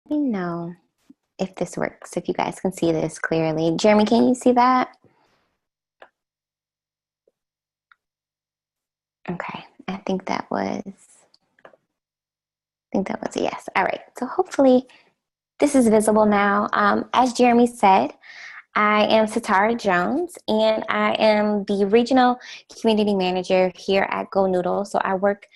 me know if this works, if you guys can see this clearly. Jeremy, can you see that? Okay, I think that was a yes. All right, so hopefully this is visible now. As Jeremy said, I am Satara Jones, and I am the Regional Community Manager here at GoNoodle. So I work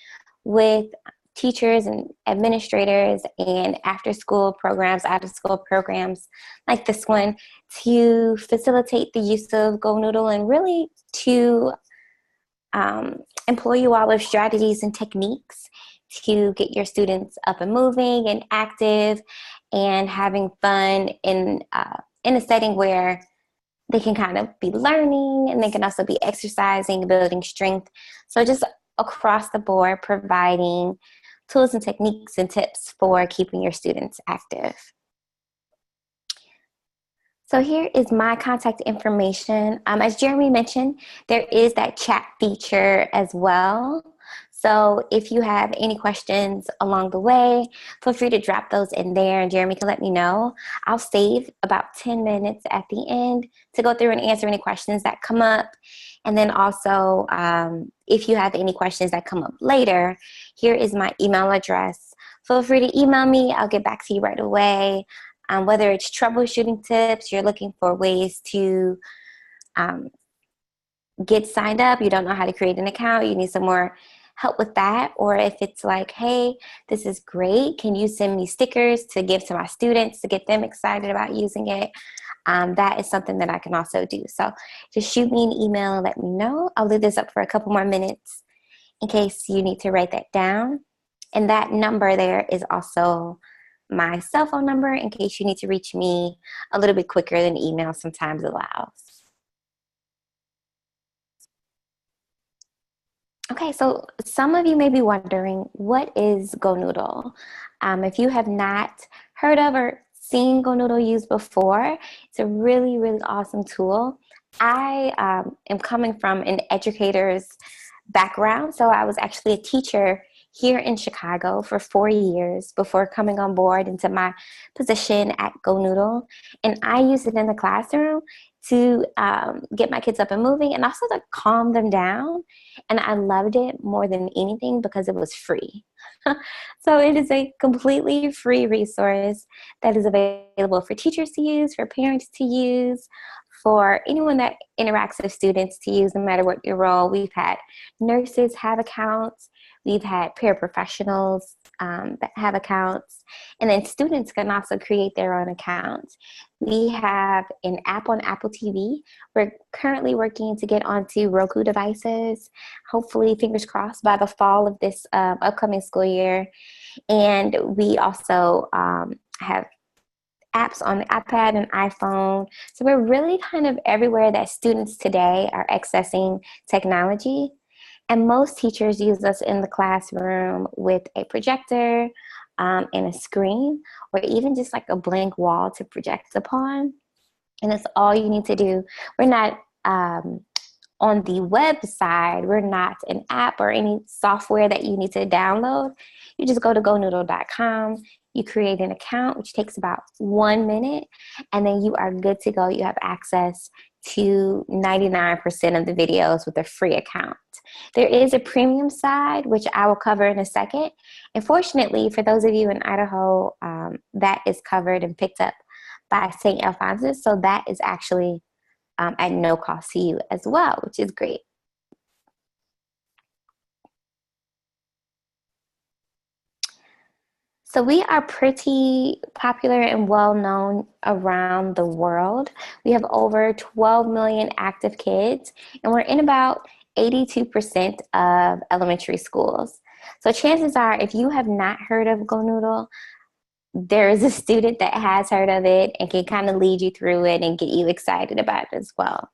with teachers and administrators and after-school programs, out-of-school programs like this one to facilitate the use of GoNoodle and really to employ you all with strategies and techniques to get your students up and moving and active and having fun in a setting where they can kind of be learning and they can also be exercising, building strength. So just across the board, providing tools and techniques and tips for keeping your students active. So here is my contact information. As Jeremy mentioned, there is that chat feature as well. So if you have any questions along the way, feel free to drop those in there and Jeremy can let me know. I'll save about 10 minutes at the end to go through and answer any questions that come up. And then also, if you have any questions that come up later, here is my email address. Feel free to email me. I'll get back to you right away. Whether it's troubleshooting tips, you're looking for ways to get signed up, you don't know how to create an account, you need some more help with that, or if it's like, hey, this is great, can you send me stickers to give to my students to get them excited about using it? That is something that I can also do. So just shoot me an email and let me know. I'll leave this up for a couple more minutes in case you need to write that down. And that number there is also my cell phone number in case you need to reach me a little bit quicker than email sometimes allows. Okay, so some of you may be wondering, what is GoNoodle? If you have not heard of or seen GoNoodle used before, it's a really, really awesome tool. I am coming from an educator's background, so I was actually a teacher here in Chicago for 4 years before coming on board into my position at GoNoodle. And I use it in the classroom to get my kids up and moving and also to calm them down. And I loved it more than anything because it was free. So it is a completely free resource that is available for teachers to use, for parents to use, for anyone that interacts with students to use, no matter what your role. We've had nurses have accounts. We've had paraprofessionals that have accounts. And then students can also create their own accounts. We have an app on Apple TV. We're currently working to get onto Roku devices, hopefully, fingers crossed, by the fall of this upcoming school year. And we also have apps on the iPad and iPhone. So we're really kind of everywhere that students today are accessing technology. And most teachers use us in the classroom with a projector and a screen, or even just like a blank wall to project upon. And that's all you need to do. We're not on the web side, we're not an app or any software that you need to download. You just go to gonoodle.com, you create an account, which takes about 1 minute, and then you are good to go. You have access to 99% of the videos with a free account. There is a premium side, which I will cover in a second. And fortunately, for those of you in Idaho, that is covered and picked up by St. Alphonsus. So that is actually at no cost to you as well, which is great. So we are pretty popular and well known around the world. We have over 12 million active kids, and we're in about 82% of elementary schools. So chances are, if you have not heard of GoNoodle, there is a student that has heard of it and can kind of lead you through it and get you excited about it as well.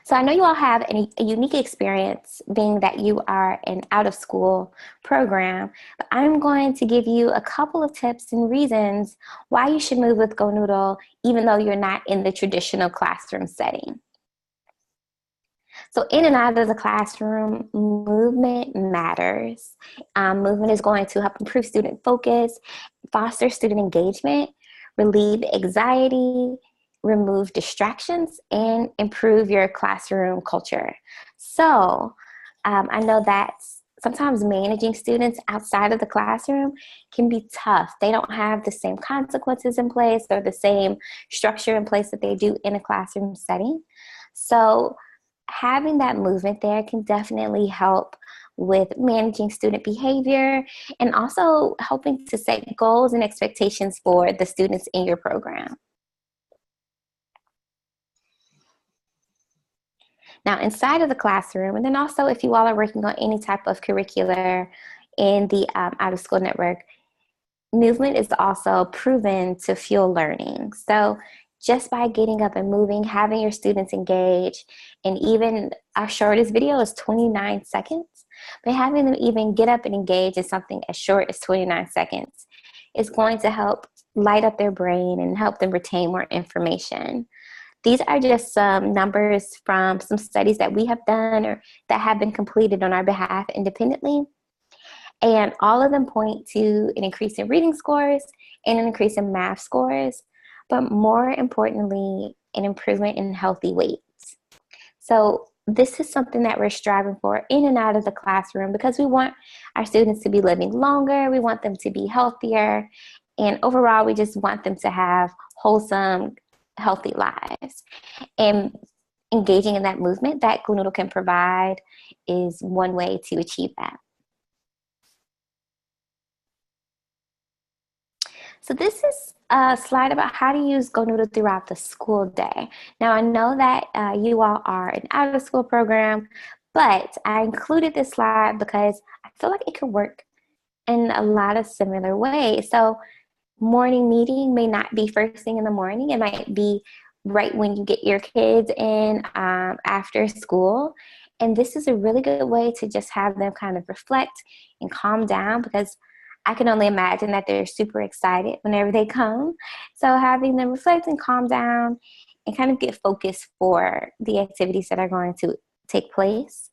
So I know you all have a unique experience being that you are an out-of-school program, but I'm going to give you a couple of tips and reasons why you should move with GoNoodle even though you're not in the traditional classroom setting. So in and out of the classroom, movement matters. Movement is going to help improve student focus, foster student engagement, relieve anxiety, remove distractions, and improve your classroom culture. So I know that sometimes managing students outside of the classroom can be tough. They don't have the same consequences in place or the same structure in place that they do in a classroom setting. So having that movement there can definitely help with managing student behavior and also helping to set goals and expectations for the students in your program. Now, inside of the classroom, and then also if you all are working on any type of curricular in the out of school network, movement is also proven to fuel learning. So just by getting up and moving, having your students engage, and even our shortest video is 29 seconds, but having them even get up and engage in something as short as 29 seconds is going to help light up their brain and help them retain more information. These are just some numbers from some studies that we have done or that have been completed on our behalf independently. And all of them point to an increase in reading scores and an increase in math scores, but more importantly, an improvement in healthy weight. So this is something that we're striving for in and out of the classroom because we want our students to be living longer, we want them to be healthier, and overall, we just want them to have wholesome, healthy lives. And engaging in that movement that GoNoodle can provide is one way to achieve that. So this is a slide about how to use GoNoodle throughout the school day. Now I know that you all are an out of school program, but I included this slide because I feel like it could work in a lot of similar ways. So morning meeting may not be first thing in the morning. It might be right when you get your kids in after school. And this is a really good way to just have them kind of reflect and calm down because I can only imagine that they're super excited whenever they come. So having them reflect and calm down and kind of get focused for the activities that are going to take place.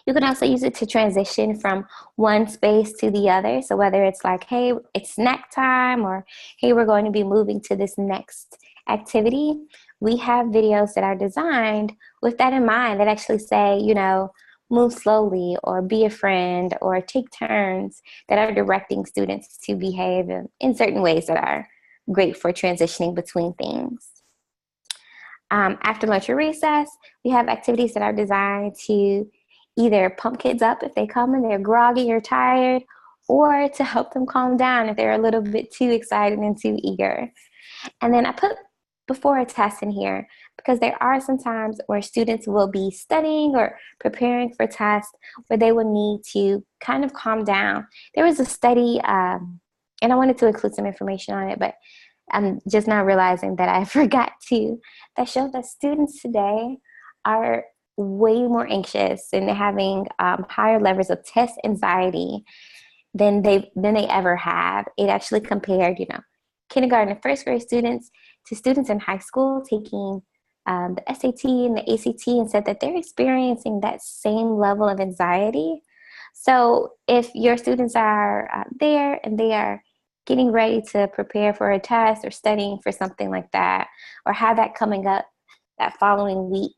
You can also use it to transition from one space to the other. So whether it's like, hey, it's snack time, or hey, we're going to be moving to this next activity, we have videos that are designed with that in mind that actually say, you know, move slowly or be a friend or take turns that are directing students to behave in certain ways that are great for transitioning between things. After lunch or recess, we have activities that are designed to either pump kids up if they come and they're groggy or tired, or to help them calm down if they're a little bit too excited and too eager. And then I put before a test in here because there are some times where students will be studying or preparing for tests where they will need to kind of calm down. There was a study, and I wanted to include some information on it, but I'm just now realizing that I forgot to, that showed that students today are way more anxious and having higher levels of test anxiety than they ever have. It actually compared, you know, kindergarten and first grade students to students in high school taking the SAT and the ACT and said that they're experiencing that same level of anxiety. So if your students are there and they are getting ready to prepare for a test or studying for something like that, or have that coming up that following week,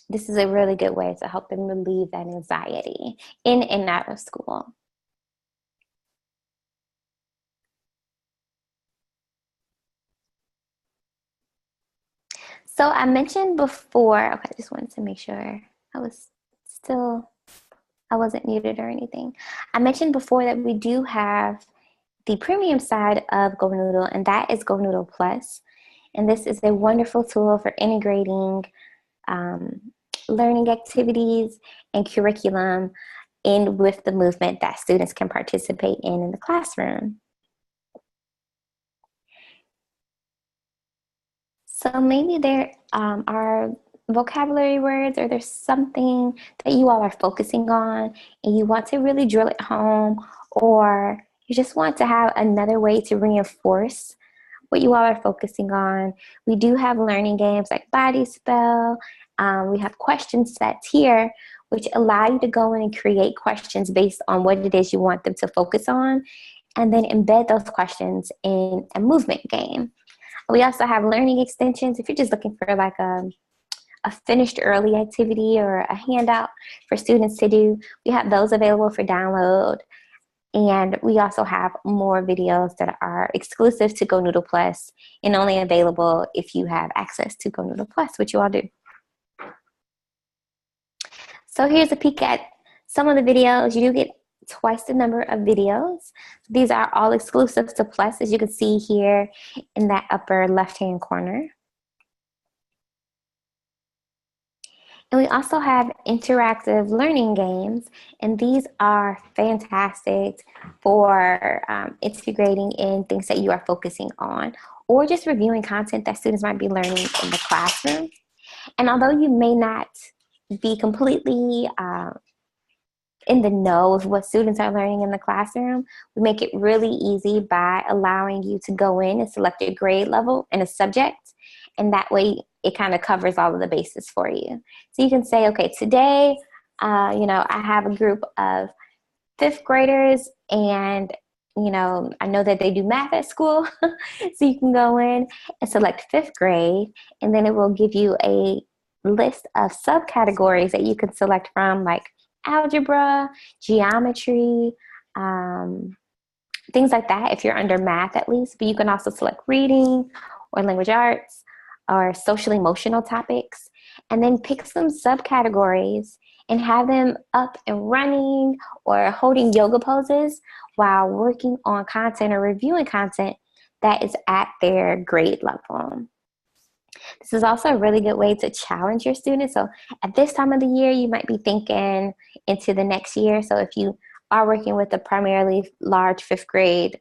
this is a really good way to help them relieve that anxiety in and out of school. So I mentioned before, okay, I just wanted to make sure I wasn't muted or anything. I mentioned before that we do have the premium side of GoNoodle, and that is GoNoodle Plus. And this is a wonderful tool for integrating learning activities and curriculum in with the movement that students can participate in the classroom. So maybe there are vocabulary words or there's something that you all are focusing on and you want to really drill it home, or you just want to have another way to reinforce what you all are focusing on. We do have learning games like Body Spell. We have question sets here, which allow you to go in and create questions based on what it is you want them to focus on, and then embed those questions in a movement game. We also have learning extensions. If you're just looking for like a finished early activity or a handout for students to do, we have those available for download. And we also have more videos that are exclusive to GoNoodle Plus and only available if you have access to GoNoodle Plus, which you all do. So here's a peek at some of the videos. You do get twice the number of videos. These are all exclusive to Plus, as you can see here in that upper left-hand corner. And we also have interactive learning games, and these are fantastic for integrating in things that you are focusing on, or just reviewing content that students might be learning in the classroom. And although you may not be completely in the know of what students are learning in the classroom, we make it really easy by allowing you to go in and select your grade level and a subject, and that way it kind of covers all of the bases for you. So you can say, okay, today, I have a group of fifth graders, and I know that they do math at school. So you can go in and select fifth grade, and then it will give you a list of subcategories that you can select from, like algebra, geometry, things like that, if you're under math at least. But you can also select reading or language arts or social emotional topics, and then pick some subcategories and have them up and running or holding yoga poses while working on content or reviewing content that is at their grade level. This is also a really good way to challenge your students. So at this time of the year, you might be thinking into the next year. So if you are working with a primarily large fifth grade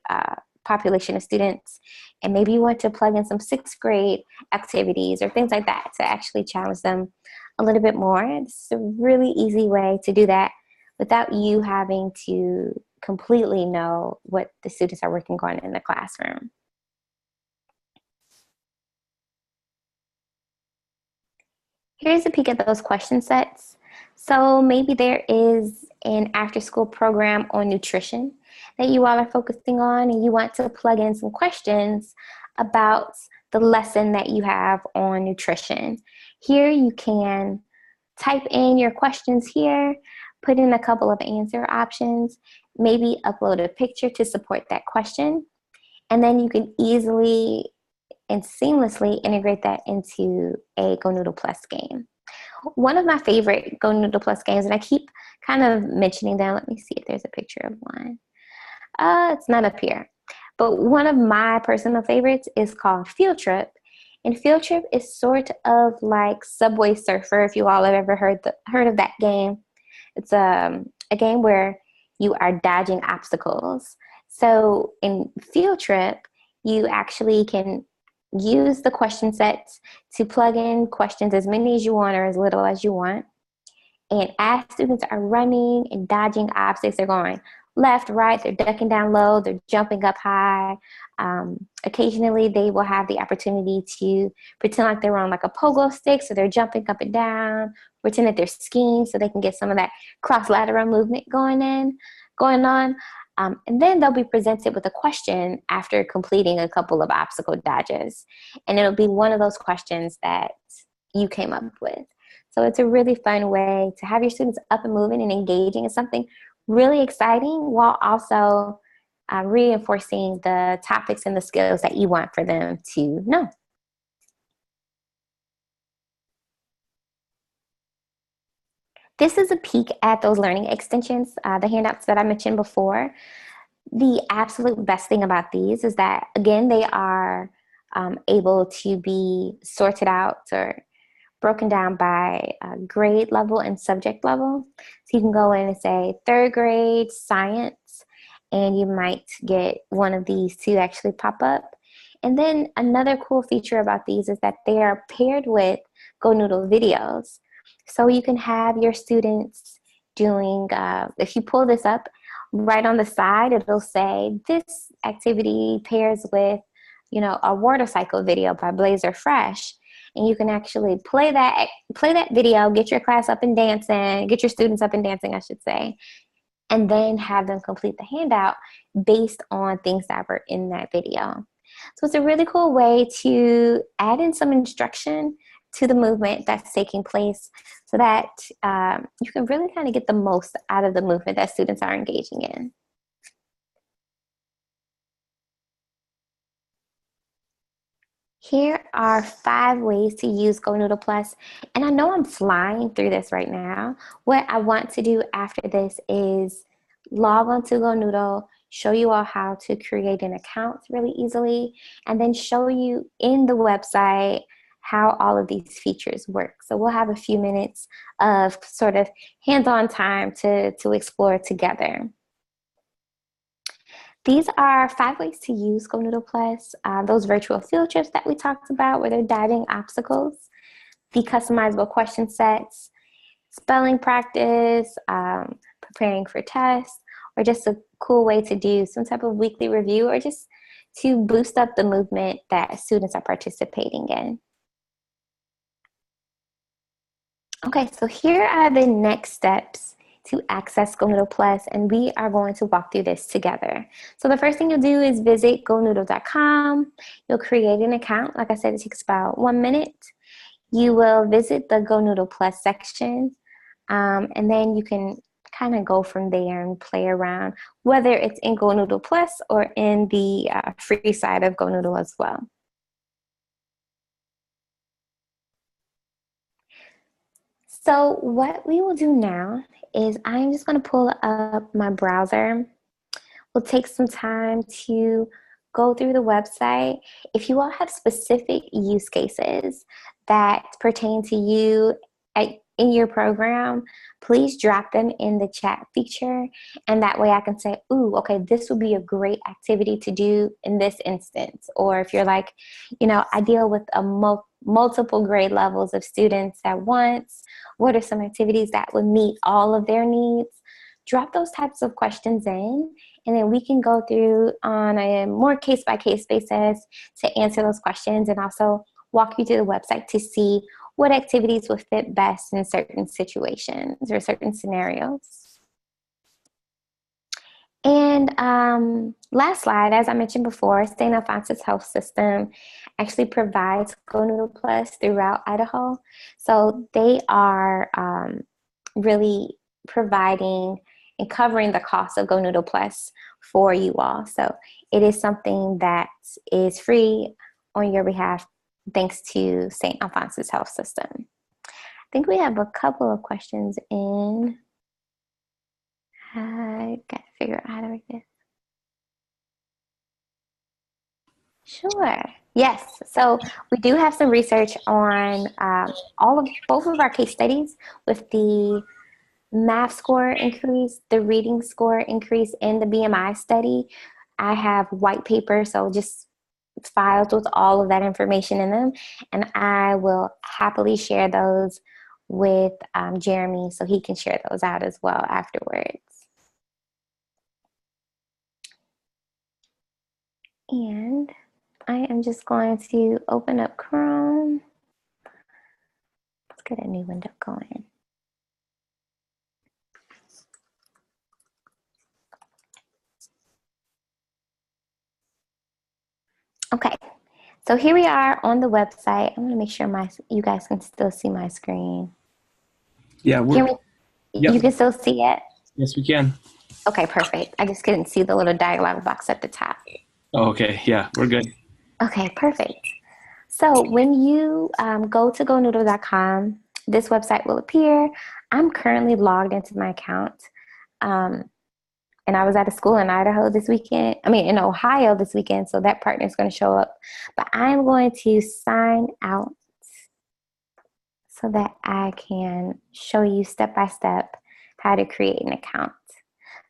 population of students, and maybe you want to plug in some sixth grade activities or things like that to actually challenge them a little bit more, it's a really easy way to do that without you having to completely know what the students are working on in the classroom. Here's a peek at those question sets. So maybe there is an after-school program on nutrition that you all are focusing on, and you want to plug in some questions about the lesson that you have on nutrition. Here you can type in your questions here, put in a couple of answer options, maybe upload a picture to support that question, and then you can easily and seamlessly integrate that into a GoNoodle Plus game. One of my favorite GoNoodle Plus games, and I keep kind of mentioning them. Let me see if there's a picture of one. It's not up here. But one of my personal favorites is called Field Trip. And Field Trip is sort of like Subway Surfer, if you all have ever heard of that game. It's a game where you are dodging obstacles. So in Field Trip, you actually can use the question sets to plug in questions as many as you want or as little as you want. And as students are running and dodging obstacles, they're going left, right, they're ducking down low, they're jumping up high. Occasionally, they will have the opportunity to pretend like they're on like a pogo stick, so they're jumping up and down, pretend that they're skiing so they can get some of that cross-lateral movement going on. And then they'll be presented with a question after completing a couple of obstacle dodges. And it'll be one of those questions that you came up with. So it's a really fun way to have your students up and moving and engaging in something really exciting while also reinforcing the topics and the skills that you want for them to know. This is a peek at those learning extensions, the handouts that I mentioned before. The absolute best thing about these is that, again, they are able to be sorted out or broken down by grade level and subject level. So you can go in and say third grade science, and you might get one of these to actually pop up. And then another cool feature about these is that they are paired with GoNoodle videos. So you can have your students doing, if you pull this up, right on the side, it'll say this activity pairs with a water cycle video by Blazer Fresh, and you can actually play that video, get your class up and dancing, get your students up and dancing, I should say, and then have them complete the handout based on things that were in that video. So it's a really cool way to add in some instruction to the movement that's taking place so that you can really kind of get the most out of the movement that students are engaging in. Here are 5 ways to use GoNoodle Plus, and I know I'm flying through this right now. What I want to do after this is log onto GoNoodle, show you all how to create an account really easily, and then show you in the website how all of these features work. So we'll have a few minutes of sort of hands-on time to explore together. These are 5 ways to use GoNoodle Plus, those virtual field trips that we talked about where they're diving obstacles, the customizable question sets, spelling practice, preparing for tests, or just a cool way to do some type of weekly review or just to boost up the movement that students are participating in. Okay, so here are the next steps to access GoNoodle Plus, and we are going to walk through this together. So the first thing you'll do is visit GoNoodle.com. You'll create an account. Like I said, it takes about 1 minute. You will visit the GoNoodle Plus section, and then you can kind of go from there and play around, whether it's in GoNoodle Plus or in the free side of GoNoodle as well. So what we will do now is I'm just going to pull up my browser. We'll take some time to go through the website. If you all have specific use cases that pertain to you in your program, please drop them in the chat feature. And that way I can say, ooh, okay, this would be a great activity to do in this instance. Or if you're like, I deal with multiple grade levels of students at once, what are some activities that would meet all of their needs? Drop those types of questions in, and then we can go through on a more case-by-case basis to answer those questions and also walk you through the website to see what activities will fit best in certain situations or certain scenarios. And last slide, as I mentioned before, St. Alphonsus Health System actually provides GoNoodle Plus throughout Idaho. So they are really providing and covering the cost of GoNoodle Plus for you all. So it is something that is free on your behalf thanks to St. Alphonsus Health System. I think we have a couple of questions in. I got to figure out how to read this. Sure. Yes. So we do have some research on both of our case studies with the math score increase, the reading score increase, and the BMI study. I have white paper, so just files with all of that information in them, and I will happily share those with Jeremy so he can share those out as well afterwards. And I am just going to open up Chrome. Let's get a new window going. Okay, so here we are on the website. I'm gonna make sure you guys can still see my screen. Yeah, you can still see it? Yes, we can. Okay, perfect. I just couldn't see the little dialog box at the top. Oh, okay, yeah, we're good. Okay, perfect. So when you go to GoNoodle.com, this website will appear. I'm currently logged into my account. And I was at a school in Ohio this weekend, so that partner is going to show up. But I'm going to sign out so that I can show you step by step how to create an account.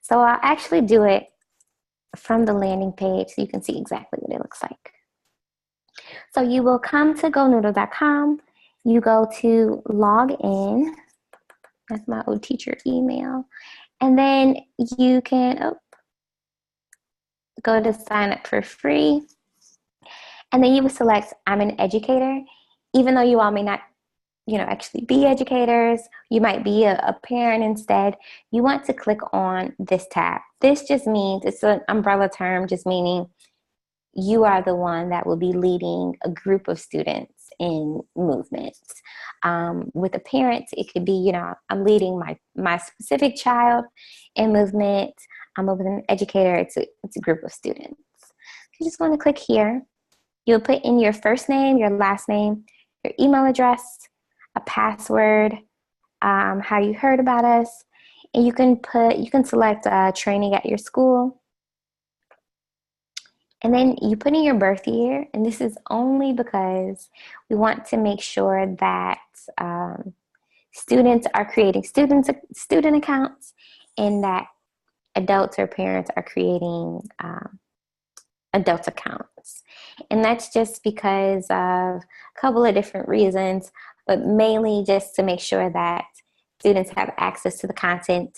So I'll actually do it from the landing page so you can see exactly what it looks like. So you will come to GoNoodle.com. You go to log in. That's my old teacher email. And then you can go to sign up for free. And then you would select I'm an educator, even though you all may not, actually be educators. You might be a parent instead. You want to click on this tab. This just means, it's an umbrella term, just meaning you are the one that will be leading a group of students in movements. With the parents, it could be, I'm leading my specific child in movement. I'm with an educator, it's a group of students. You just want to click here. You'll put in your first name, your last name, your email address, a password, how you heard about us, and you can select training at your school. And then you put in your birth year, and this is only because we want to make sure that students are creating student accounts, and that adults or parents are creating adult accounts. And that's just because of a couple of different reasons, but mainly just to make sure that students have access to the content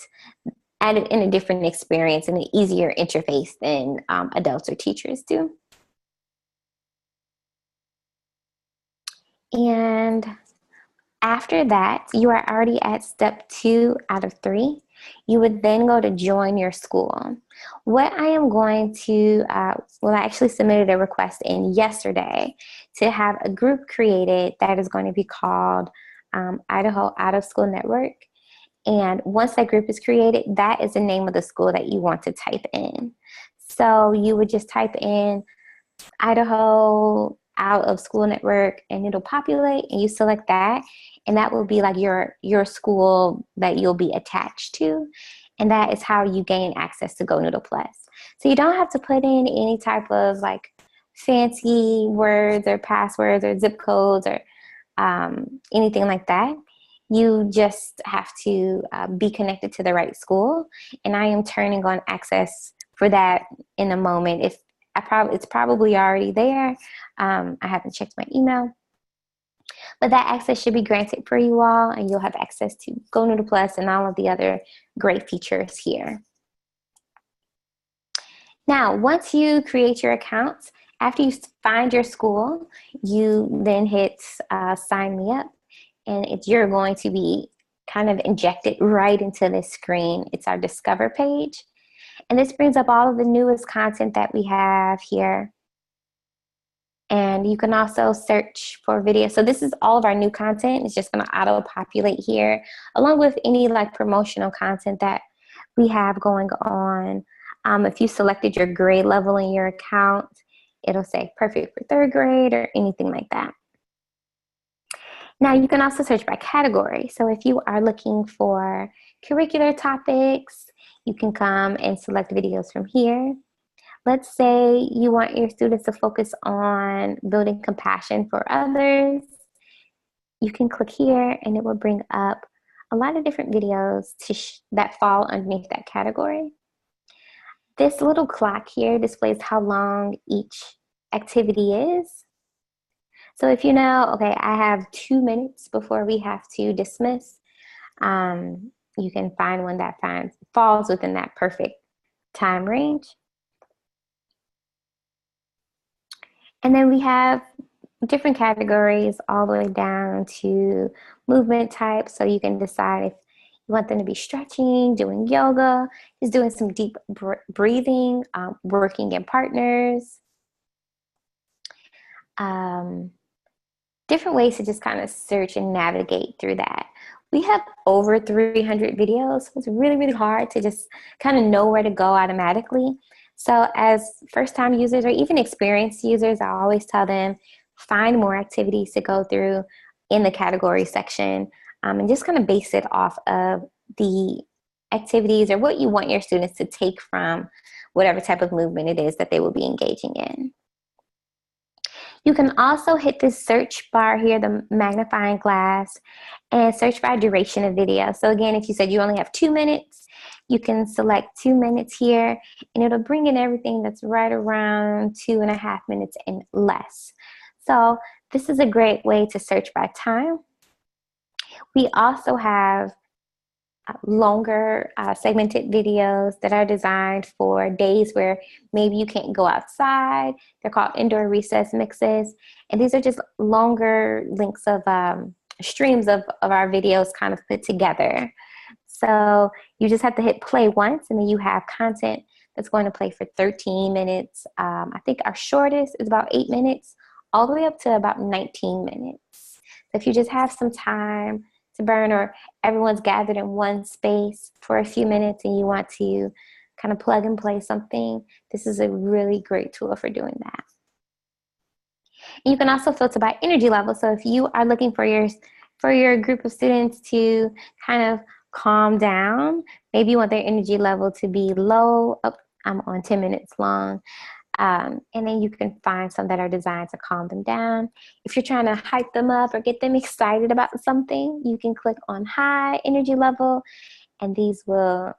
in a different experience and an easier interface than adults or teachers do. And after that, you are already at step 2 out of 3. You would then go to join your school. What I am going to, I actually submitted a request in yesterday to have a group created that is going to be called Idaho Out of School Network. And once that group is created, that is the name of the school that you want to type in. So you would just type in Idaho Out of School Network, and it'll populate, and you select that, and that will be like your school that you'll be attached to, and that is how you gain access to GoNoodle Plus. So you don't have to put in any type of like fancy words or passwords or zip codes or anything like that. You just have to be connected to the right school, and I am turning on access for that in a moment. It's probably already there. I haven't checked my email, but that access should be granted for you all, and you'll have access to GoNoodle Plus and all of the other great features here. Now, once you create your accounts, after you find your school, you then hit sign me up, and you're going to be kind of injected right into this screen. It's our Discover page. And this brings up all of the newest content that we have here. And you can also search for videos. So this is all of our new content. It's just going to auto-populate here, along with any like promotional content that we have going on. If you selected your grade level in your account, it'll say perfect for 3rd grade or anything like that. Now you can also search by category. So if you are looking for curricular topics, you can come and select videos from here. Let's say you want your students to focus on building compassion for others. You can click here, and it will bring up a lot of different videos that fall underneath that category. This little clock here displays how long each activity is. So if you know, okay, I have 2 minutes before we have to dismiss, you can find one that falls within that perfect time range. And then we have different categories all the way down to movement types. So you can decide if you want them to be stretching, doing yoga, just doing some deep breathing, working in partners. Different ways to just kind of search and navigate through that. We have over 300 videos, so it's really, really hard to just kind of know where to go automatically. So as first-time users or even experienced users, I always tell them, find more activities to go through in the category section, and just kind of base it off of the activities or what you want your students to take from whatever type of movement it is that they will be engaging in. You can also hit this search bar here, the magnifying glass, and search by duration of video. So again, if you said you only have 2 minutes, you can select 2 minutes here, and it'll bring in everything that's right around 2.5 minutes and less. So this is a great way to search by time. We also have longer segmented videos that are designed for days where maybe you can't go outside. They're called indoor recess mixes. And these are just longer links of streams of our videos kind of put together. So you just have to hit play once and then you have content that's going to play for 13 minutes. I think our shortest is about 8 minutes, all the way up to about 19 minutes. So if you just have some time to burn, or everyone's gathered in one space for a few minutes and you want to kind of plug and play something, this is a really great tool for doing that. And you can also filter by energy level. So if you are looking for your group of students to kind of calm down, maybe you want their energy level to be low. Oh, I'm on 10 minutes long. And then you can find some that are designed to calm them down. If you're trying to hype them up or get them excited about something, you can click on high energy level, and these will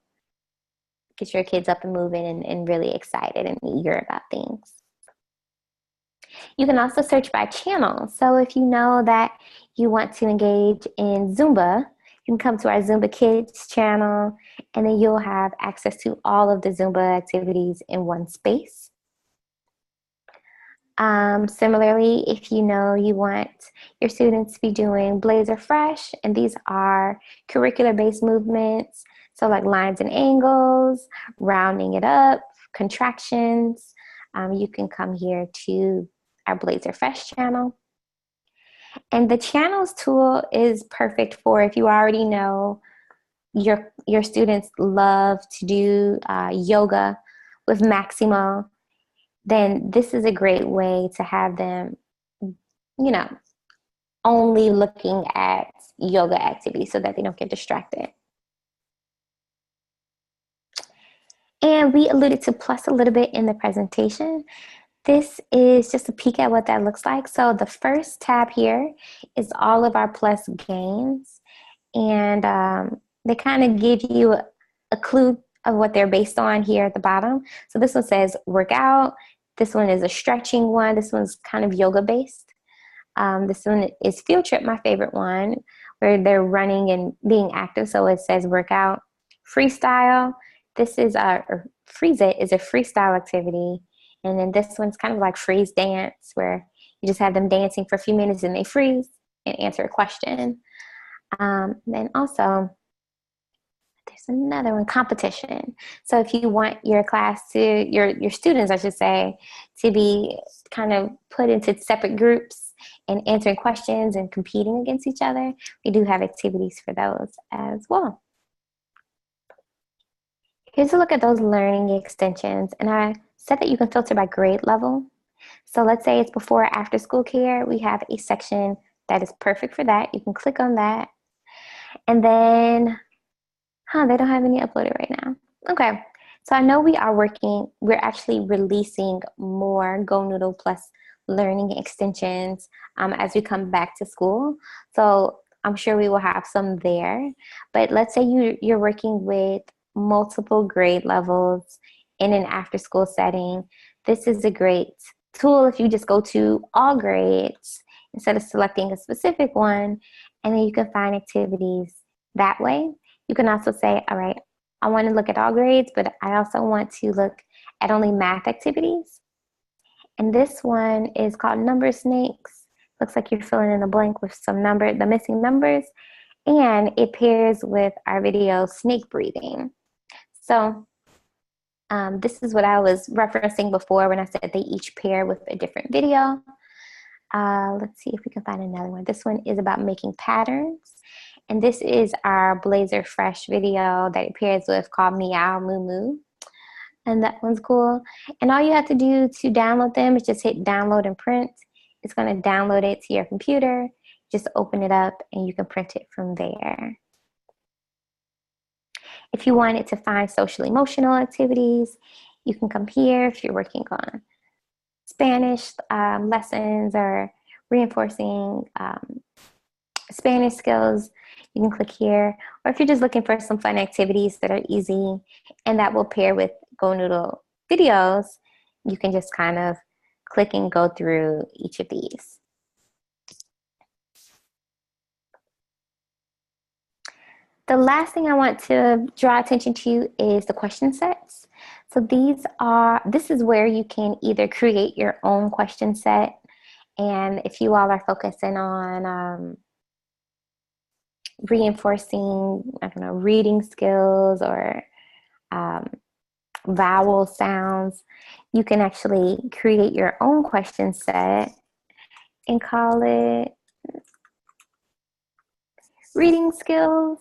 get your kids up and moving and really excited and eager about things. You can also search by channel. So if you know that you want to engage in Zumba, you can come to our Zumba Kids channel, and then you'll have access to all of the Zumba activities in one space. Similarly, if you know you want your students to be doing Blazer Fresh, and these are curricular-based movements, so like lines and angles, rounding it up, contractions, you can come here to our Blazer Fresh channel. And the channels tool is perfect for if you already know your students love to do yoga with Maximo, then this is a great way to have them, only looking at yoga activities so that they don't get distracted. And we alluded to Plus a little bit in the presentation. This is just a peek at what that looks like. So the first tab here is all of our Plus games. And they kind of give you a clue of what they're based on here at the bottom. So this one says workout. This one is a stretching one. This one's kind of yoga based. This one is field trip, my favorite one, where they're running and being active. So it says workout. Freestyle. This is Freeze It is a freestyle activity. And then this one's kind of like freeze dance, where you just have them dancing for a few minutes and they freeze and answer a question. Then also, there's another one, competition. So if you want your class to, your students, I should say, to be kind of put into separate groups and answering questions and competing against each other, we do have activities for those as well. Here's a look at those learning extensions. And I said that you can filter by grade level. So let's say it's before or after school care. We have a section that is perfect for that. You can click on that. And then, they don't have any uploaded right now. Okay, so I know we're actually releasing more GoNoodle Plus learning extensions as we come back to school. So I'm sure we will have some there. But let's say you're working with multiple grade levels in an after school setting. This is a great tool if you just go to all grades instead of selecting a specific one, and then you can find activities that way. You can also say, all right, I want to look at all grades, but I also want to look at only math activities. And this one is called Number Snakes. Looks like you're filling in a blank with the missing numbers, and it pairs with our video snake breathing. So this is what I was referencing before when I said they each pair with a different video. Let's see if we can find another one. This one is about making patterns. And this is our Blazer Fresh video that it pairs with called Meow Moo Moo. And that one's cool. And all you have to do to download them is just hit download and print. It's going to download it to your computer. Just open it up and you can print it from there. If you wanted to find social emotional activities, you can come here if you're working on Spanish lessons or reinforcing Spanish skills. You can click here. Or if you're just looking for some fun activities that are easy and that will pair with GoNoodle videos, you can just kind of click and go through each of these. The last thing I want to draw attention to is the question sets. So this is where you can either create your own question set, and if you all are focusing on reinforcing, I don't know, reading skills or um, vowel sounds, you can actually create your own question set and call it reading skills.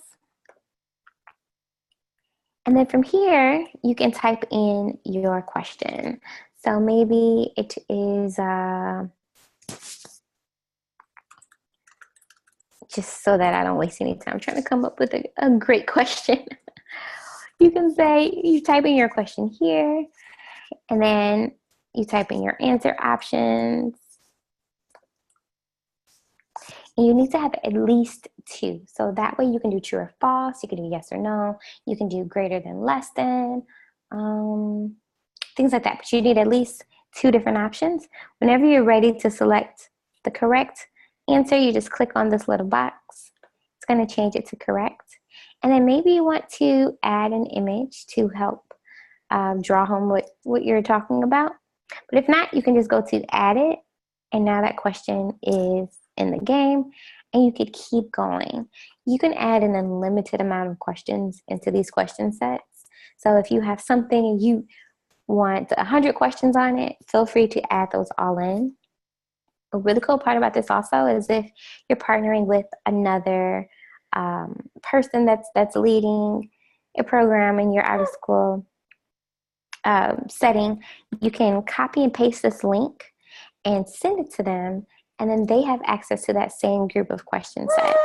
And then from here, you can type in your question. So maybe it is just so that I don't waste any time trying to come up with a great question. You can say, you type in your question here, and then you type in your answer options. And you need to have at least 2. So that way you can do true or false, you can do yes or no, you can do greater than, less than, things like that. But you need at least 2 different options. Whenever you're ready to select the correct answer, you just click on this little box. It's going to change it to correct. And then maybe you want to add an image to help draw home what you're talking about. But if not, you can just go to add it. And now that question is in the game, and you could keep going. You can add an unlimited amount of questions into these question sets. So if you have something and you want 100 questions on it, feel free to add those all in. A really cool part about this also is if you're partnering with another person that's leading a program in your out of school setting, you can copy and paste this link and send it to them, and then they have access to that same group of question sets.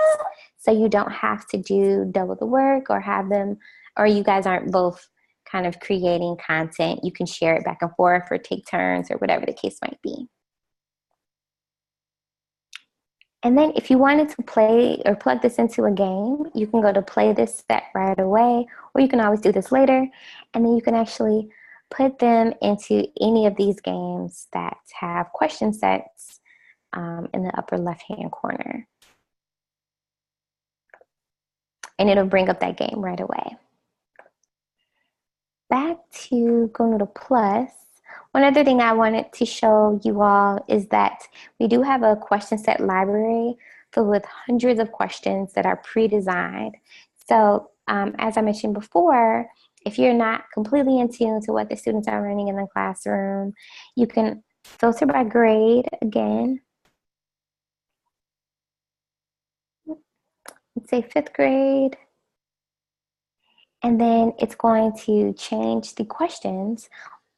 So you don't have to do double the work or have them, or you guys aren't both kind of creating content. You can share it back and forth or take turns or whatever the case might be. And then if you wanted to play or plug this into a game, you can go to play this set right away, or you can always do this later. And then you can actually put them into any of these games that have question sets in the upper left-hand corner. And it'll bring up that game right away. Back to GoNoodle Plus. One other thing I wanted to show you all is that we do have a question set library filled with hundreds of questions that are pre-designed. So as I mentioned before, if you're not completely in tune to what the students are learning in the classroom, you can filter by grade again. Let's say 5th grade. And then it's going to change the questions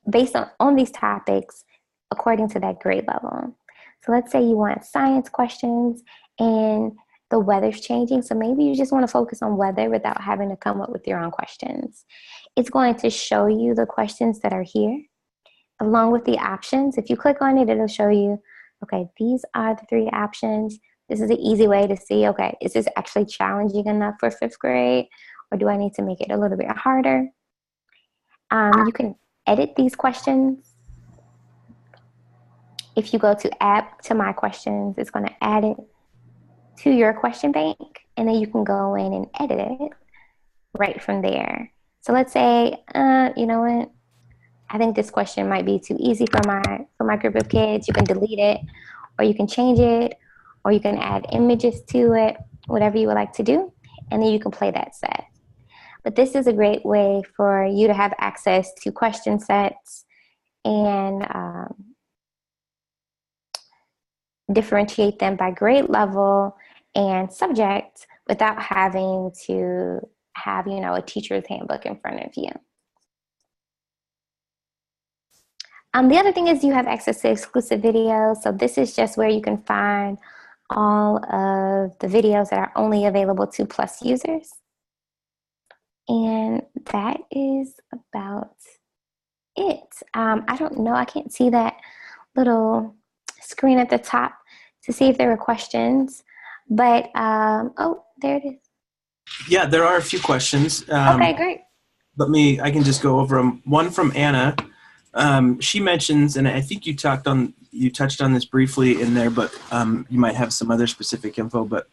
based on these topics according to that grade level. So let's say you want science questions and the weather's changing. So maybe you just want to focus on weather without having to come up with your own questions. It's going to show you the questions that are here along with the options. If you click on it, it'll show you, okay, these are the 3 options. This is an easy way to see, okay, is this actually challenging enough for 5th grade? Or do I need to make it a little bit harder? You can edit these questions. If you go to add to my questions, it's going to add it to your question bank, and then you can go in and edit it right from there. So let's say, you know what? I think this question might be too easy for my group of kids. You can delete it, or you can change it, or you can add images to it, whatever you would like to do, and then you can play that set. But this is a great way for you to have access to question sets and differentiate them by grade level and subject without having to have, you know, a teacher's handbook in front of you. The other thing is you have access to exclusive videos. So this is just where you can find all of the videos that are only available to Plus users. And that is about it. I don't know, I can't see that little screen at the top to see if there were questions, but oh, there it is. Yeah, there are a few questions. Okay, great. I can just go over them. One from Anna. She mentions, and I think you touched on this briefly in there, but you might have some other specific info, but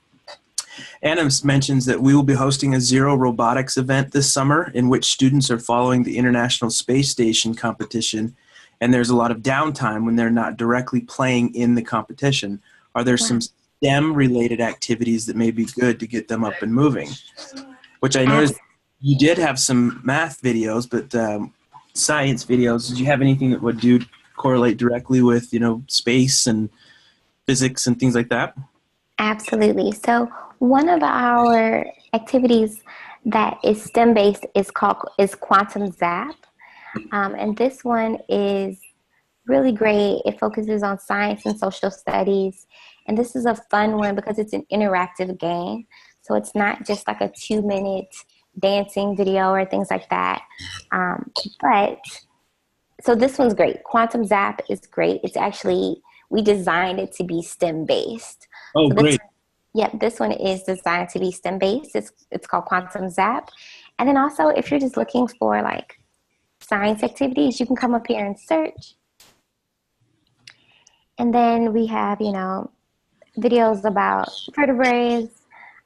Anna mentions that we will be hosting a Zero Robotics event this summer in which students are following the International Space Station competition, and there's a lot of downtime when they're not directly playing in the competition. Are there some Wow. STEM-related activities that may be good to get them up and moving? Which I noticed Abs- you did have some math videos, but science videos. Did you have anything that would correlate directly with, space and physics and things like that? Absolutely. So one of our activities that is STEM based is Quantum Zap, and this one is really great. It focuses on science and social studies, and this is a fun one because it's an interactive game. So it's not just like a 2 minute dancing video or things like that. But so this one's great. Quantum Zap is great. It's actually we designed it to be STEM based. Oh, So this great. Yep, this one is designed to be STEM based. It's called Quantum Zap. And then also if you're just looking for like science activities, you can come up here and search. And then we have, videos about vertebrates,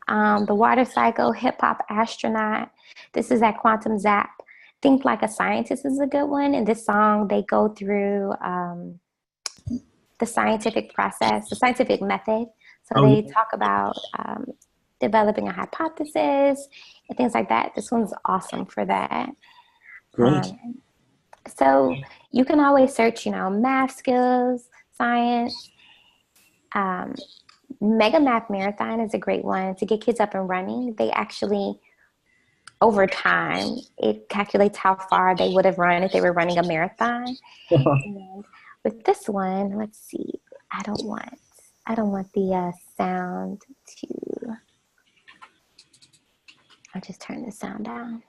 the water cycle, hip hop astronaut. This is at Quantum Zap. Think Like a Scientist is a good one. In this song, they go through the scientific process, the scientific method. So Oh, they talk about developing a hypothesis and things like that. This one's awesome for that. great. Um, so you can always search, math skills, science. Um, Mega Math Marathon is a great one to get kids up and running. They actually, over time, it calculates how far they would have run if they were running a marathon. And with this one, let's see. I don't want, I don't want the sound to. I'll just turn the sound down.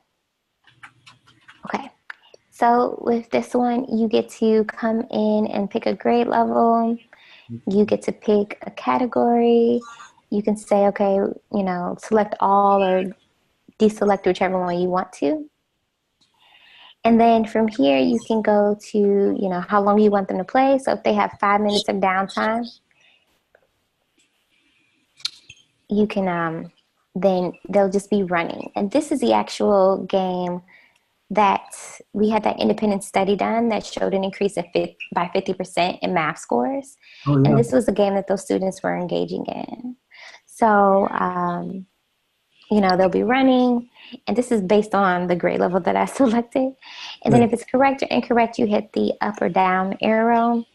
Okay. So with this one, you get to come in and pick a grade level. You get to pick a category. You can say, okay, select all or deselect whichever one you want to. And then from here, you can go to, how long you want them to play. So if they have 5 minutes of downtime, you can, then they'll just be running. And this is the actual game that we had that independent study done that showed an increase by 50% in math scores. Oh, And yeah. this was a game that those students were engaging in. So, they'll be running, and this is based on the grade level that I selected. And then Good. if it's correct or incorrect, you hit the up or down arrow.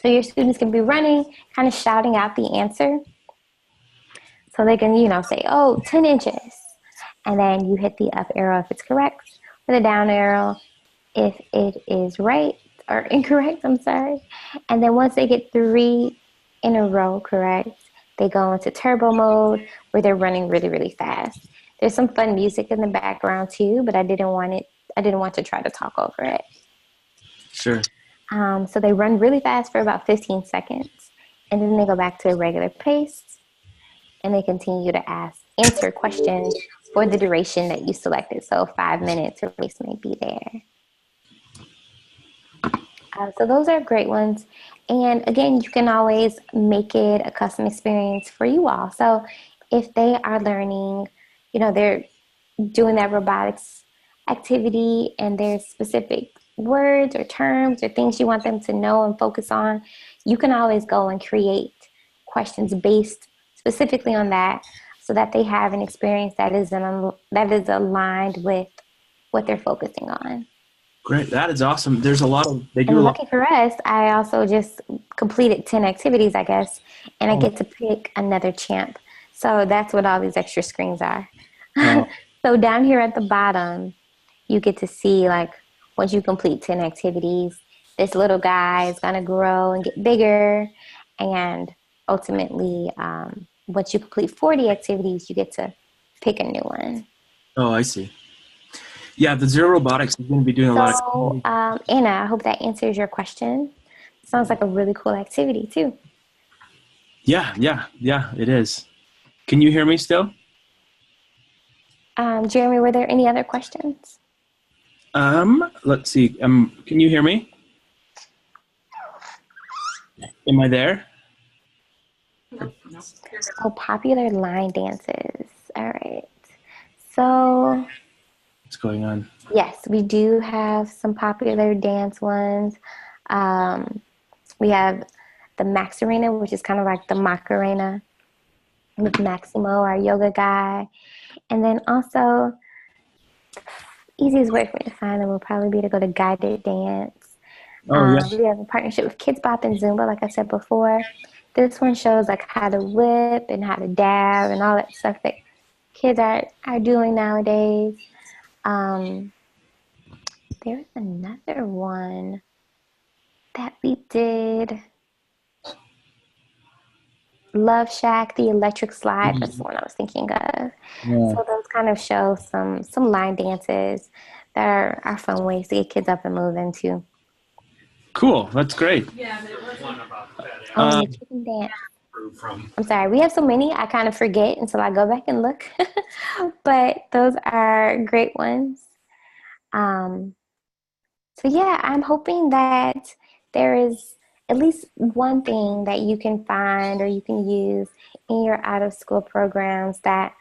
So your students can be running, kind of shouting out the answer. So they can, say, oh, 10 inches. And then you hit the up arrow if it's correct, or the down arrow if it is right or incorrect, I'm sorry. And then once they get 3 in a row correct, they go into turbo mode where they're running really, really fast. There's some fun music in the background too, but I didn't want to try to talk over it. Sure. So they run really fast for about 15 seconds, and then they go back to a regular pace, and they continue to answer questions for the duration that you selected. So 5 minutes or race may be there. So those are great ones. And again, you can always make it a custom experience for you all. So if they are learning, they're doing that robotics activity and there's specific words or terms or things you want them to know and focus on, you can always go and create questions based specifically on that so that they have an experience that is aligned with what they're focusing on. Great. That is awesome. There's a lot of, they do a And lot. lucky for us, I also just completed 10 activities, I guess, and I Oh, get to pick another champ. So that's what all these extra screens are. oh, So down here at the bottom, you get to see like once you complete 10 activities, this little guy is going to grow and get bigger. And ultimately, once you complete 40 activities, you get to pick a new one. oh, I see. Yeah, the Zero Robotics is going to be doing a lot So, of. Anna, I hope that answers your question. Sounds like a really cool activity, too. Yeah, it is. Can you hear me still? Jeremy, were there any other questions? Let's see. Can you hear me? Am I there? Oh, popular line dances. All right. So, What's going on? yes, we do have some popular dance ones. Um, we have the Max Arena, which is kind of like the Macarena with Maximo, our yoga guy. And then also, easiest way for me to find them will probably be to go to guided dance. Oh, yeah. We have a partnership with Kids Bop and Zumba, like I said before. This one shows like how to whip and how to dab and all that stuff that kids are doing nowadays. Um, there's another one that we did. Love Shack, the electric slide. That's the one I was thinking of. Yeah. So those kind of show some line dances that are fun ways to get kids up and moving too. Cool. That's great. Oh, and Uh, the chicken dance. I'm sorry, we have so many I kind of forget until I go back and look. But those are great ones. Um, So yeah, I'm hoping that there is at least one thing that you can find or you can use in your out of school programs that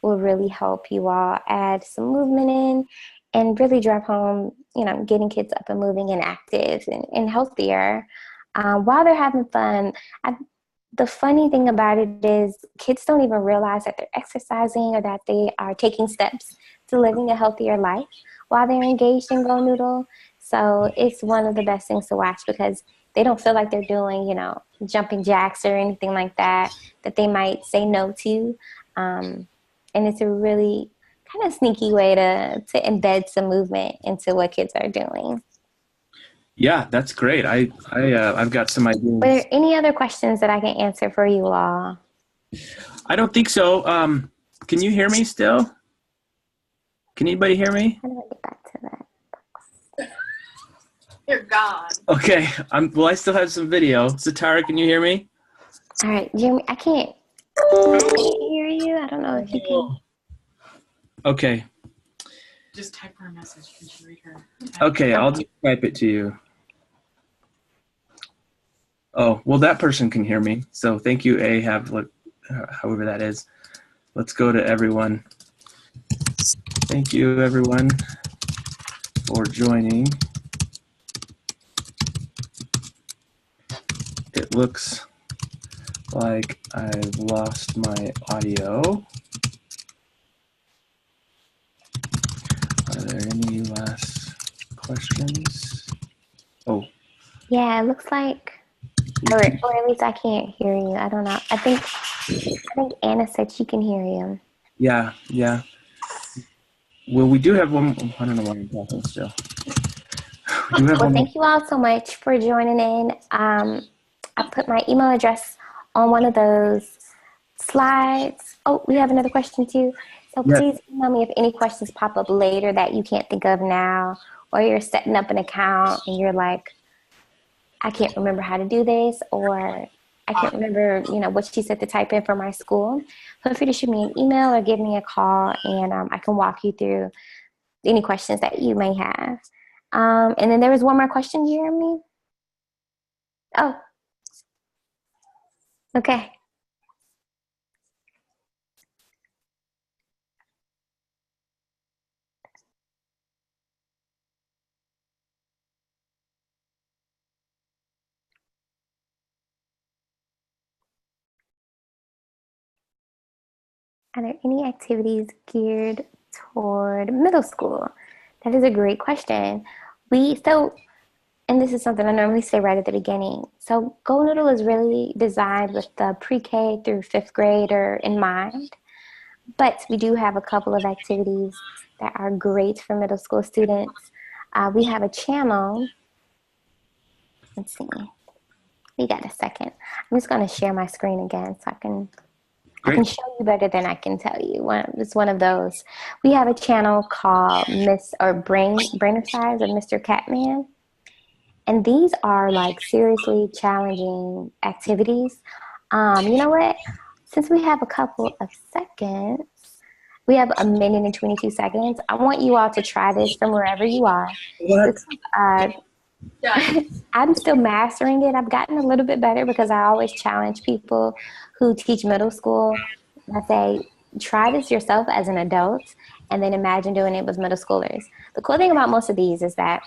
will really help you all add some movement in and really drive home, getting kids up and moving and active and healthier while they're having fun. I, the funny thing about it is kids don't even realize that they're exercising or that they are taking steps to living a healthier life while they're engaged in Go Noodle. So it's one of the best things to watch because they don't feel like they're doing, jumping jacks or anything like that that they might say no to. And it's a really kind of sneaky way to embed some movement into what kids are doing. yeah, that's great. I've got some Are ideas. there any other questions that I can answer for you all? I don't think so. Can you hear me still? Can anybody hear me? How do I get back to that? You're gone. Okay. Well, I still have some video. Satara, can you hear me? All right, Jeremy, I can't hear you. I don't know if you can. Okay. Just type her a message. Can she read her? Okay, I'll just type it to you. Oh, well, that person can hear me. So thank you, however that is. Let's go to everyone. Thank you, everyone, for joining. It looks like I've lost my audio. Are there any last questions? Oh. Yeah, it looks like, or at least I can't hear you. I don't know. I think Anna said she can hear you. Yeah, yeah. Well, we do have one. I don't know why I'm talking still. We do have Well, one more. thank you all so much for joining in. I put my email address on one of those slides. Oh, we have another question too. So Yeah, please email me if any questions pop up later that you can't think of now, or you're setting up an account and you're like, I can't remember how to do this, or I can't remember, what she said to type in for my school. Feel free to shoot me an email or give me a call, and I can walk you through any questions that you may have. And then there was one more question, Jeremy. Oh, okay. Are there any activities geared toward middle school? That is a great question. And this is something I normally say right at the beginning. So GoNoodle is really designed with the pre-K through fifth grader in mind. But we do have a couple of activities that are great for middle school students. We have a channel. Let's see. We got a second. I'm just going to share my screen again so I can great. show you better than I can tell you. It's one of those. We have a channel called Brainercise of Mr. Catman. And these are like seriously challenging activities. You know what? Since we have a couple of seconds, we have a minute and 22 seconds. I want you all to try this from wherever you are. What? This, uh, Yeah. I'm still mastering it. I've gotten a little bit better because I always challenge people who teach middle school. I say, try this yourself as an adult and then imagine doing it with middle schoolers. The cool thing about most of these is that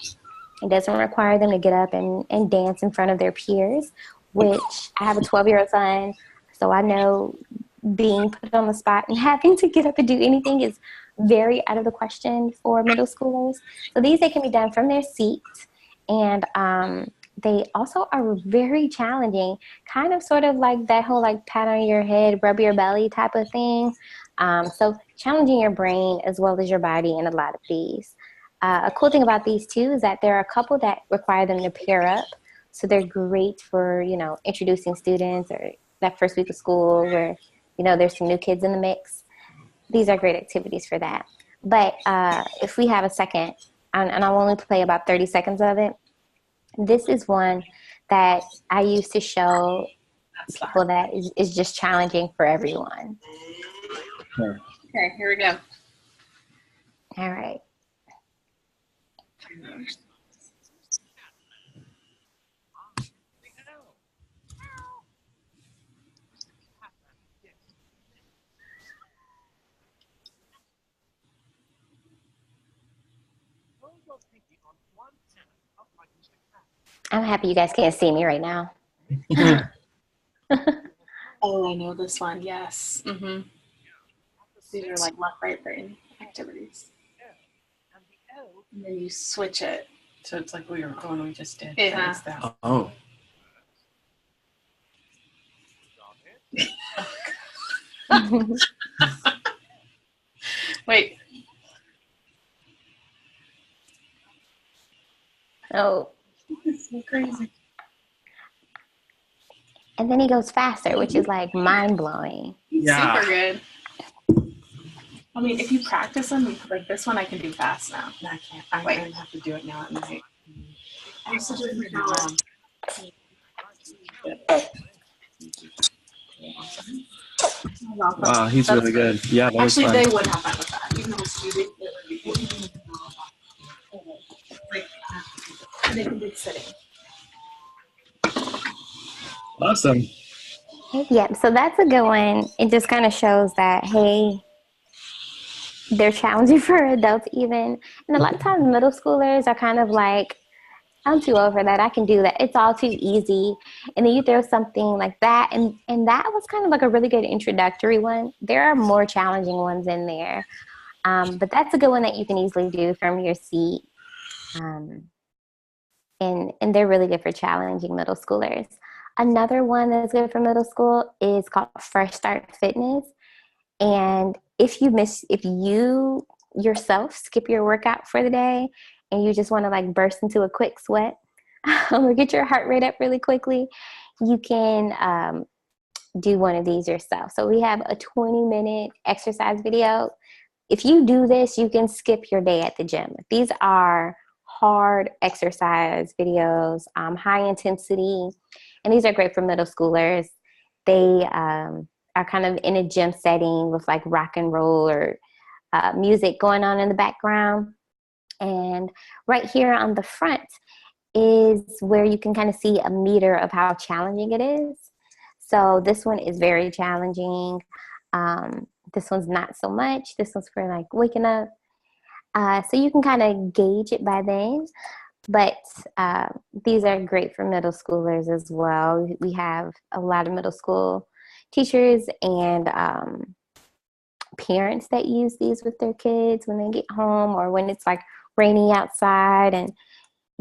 it doesn't require them to get up and dance in front of their peers, which I have a 12-year-old son, so I know being put on the spot and having to get up and do anything is very out of the question for middle schoolers. So these, they can be done from their seat, and they also are very challenging, kind of sort of like that whole like pat on your head, rub your belly type of thing. So challenging your brain as well as your body in a lot of these. A cool thing about these too is that there are a couple that require them to pair up. So they're great for, introducing students or that first week of school where, there's some new kids in the mix. These are great activities for that. But if we have a second, and I'll only play about 30 seconds of it, this is one that I used to show people that is just challenging for everyone. Okay, here we go. All right. I'm happy you guys can't see me right now. Oh, I know this one. Yes. Mm-hmm. These are like left, right brain activities. And then you switch it. So it's like we just did. Yeah. Oh. Wait. Oh. It's so crazy. And then he goes faster, which is like mind blowing. Yeah. Super good. I mean, if you practice them, like this one, I can do fast now. No, I can't. I'm going to have to do it now at night. I used to do it now. Wow, he's really good. Yeah, that was Actually, fun. they would have fun with that. Even though it's student, they can be sitting. Awesome. Yeah, so that's a good one. It just kind of shows that, hey, they're challenging for adults even. And a lot of times middle schoolers are kind of like, I'm too old for that. I can do that. It's all too easy. And then you throw something like that. And that was kind of like a really good introductory one. There are more challenging ones in there. But that's a good one that you can easily do from your seat. And they're really good for challenging middle schoolers. Another one that's good for middle school is called Fresh Start Fitness. And if you yourself skip your workout for the day and you just want to like burst into a quick sweat or get your heart rate up really quickly, you can do one of these yourself. So we have a 20-minute exercise video. If you do this, you can skip your day at the gym. These are hard exercise videos, high intensity, and these are great for middle schoolers. They are kind of in a gym setting with like rock and roll or music going on in the background. And right here on the front is where you can kind of see a meter of how challenging it is. So this one is very challenging. This one's not so much. This one's for like waking up. So you can kind of gauge it by then. But these are great for middle schoolers as well. We have a lot of middle school teachers and parents that use these with their kids when they get home or when it's like rainy outside and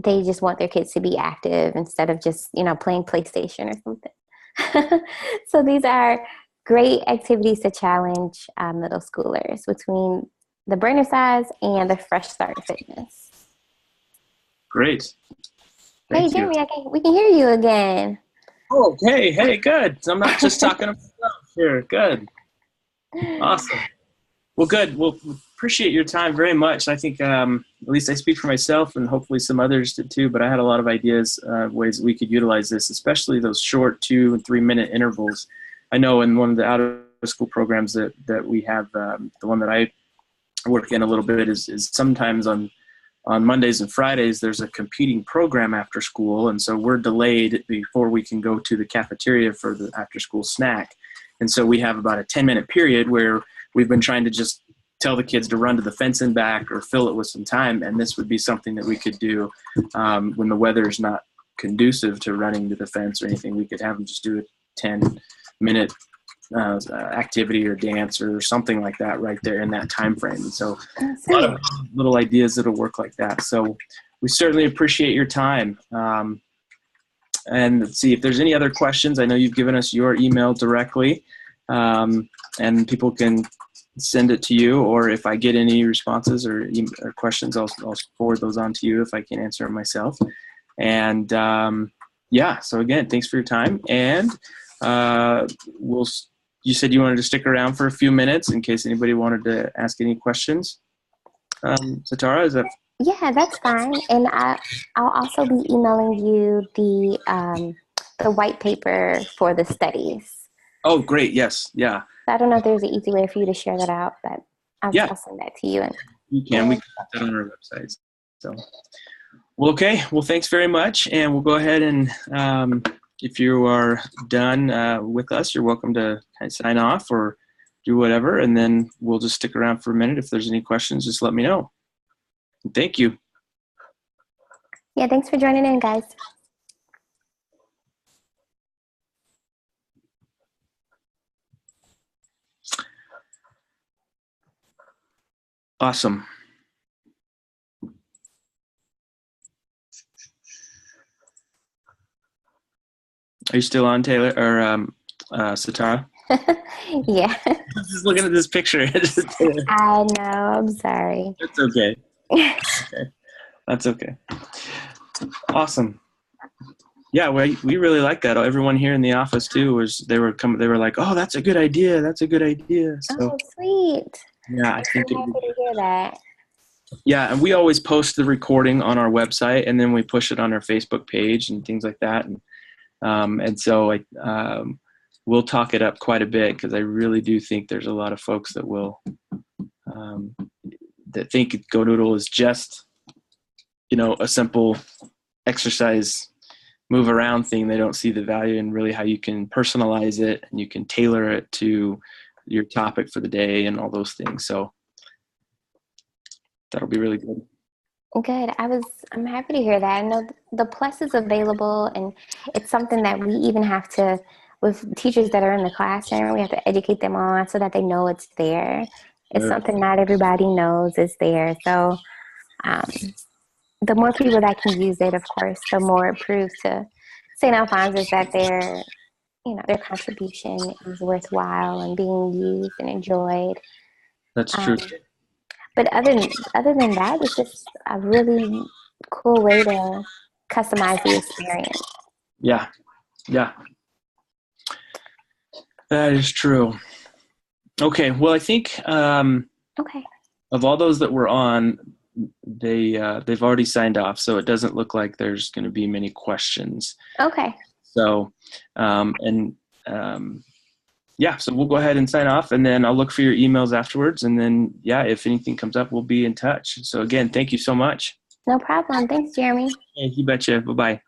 they just want their kids to be active instead of just, playing PlayStation or something. So these are great activities to challenge middle schoolers between the burner size and the Fresh Start Fitness. Great. Hey, Jeremy, we can hear you again. Oh, hey, good. I'm not just talking to myself here. Good. Awesome. Well, good. Well, appreciate your time very much. I think at least I speak for myself and hopefully some others did too, but I had a lot of ideas, ways that we could utilize this, especially those short 2 and 3 minute intervals. I know in one of the out of school programs that we have, the one that I work in a little bit is sometimes on on Mondays and Fridays, there's a competing program after school, and so we're delayed before we can go to the cafeteria for the after-school snack. And so we have about a 10-minute period where we've been trying to just tell the kids to run to the fence and back or fill it with some time, and this would be something that we could do when the weather is not conducive to running to the fence or anything. We could have them just do a 10-minute activity or dance or something like that right there in that time frame. And so a lot of little ideas that'll work like that. So we certainly appreciate your time. And let's see if there's any other questions. I know you've given us your email directly, and people can send it to you, or if I get any responses or questions, I'll forward those on to you if I can answer them myself. And yeah, so again, thanks for your time. And you said you wanted to stick around for a few minutes in case anybody wanted to ask any questions. Satara, is that? Yeah, that's fine. And I'll also be emailing you the white paper for the studies. Oh, great. Yes. Yeah. So I don't know if there's an easy way for you to share that out, but I'll send that to you. And you can. We can put that on our website. So, well, okay. Well, thanks very much. And we'll go ahead and if you are done with us, you're welcome to kind of sign off or do whatever. And then we'll just stick around for a minute. If there's any questions, just let me know. Thank you. Yeah, thanks for joining in, guys. Awesome. Are you still on, Taylor or Satara? Yeah. Just looking at this picture. I know. I'm sorry. It's okay. Okay. That's okay. Awesome. Yeah, we really like that. Everyone here in the office too they were like, "Oh, that's a good idea. That's a good idea." So, oh, sweet. Yeah, I think I'm happy to hear that. Yeah, and we always post the recording on our website, and then we push it on our Facebook page and things like that. And so we'll talk it up quite a bit because I really do think there's a lot of folks that will that think GoNoodle is just a simple exercise move around thing. They don't see the value in really how you can personalize it and you can tailor it to your topic for the day and all those things. So that'll be really good. Good. I'm happy to hear that. I know the Plus is available, and it's something that we even have to, with teachers that are in the classroom, we have to educate them on so that they know it's there. It's something not everybody knows is there. So the more people that can use it, of course, the more it proves to St. Alphonsus that their contribution is worthwhile and being used and enjoyed. That's true. But other than that, it's just a really cool way to customize the experience. Yeah. That is true. Okay. Well, I think of all those that were on, they've already signed off, so it doesn't look like there's going to be many questions. Okay. So, so we'll go ahead and sign off, and then I'll look for your emails afterwards, and then if anything comes up, we'll be in touch. So again, thank you so much. No problem. Thanks, Jeremy. Yeah, you betcha. Bye-bye.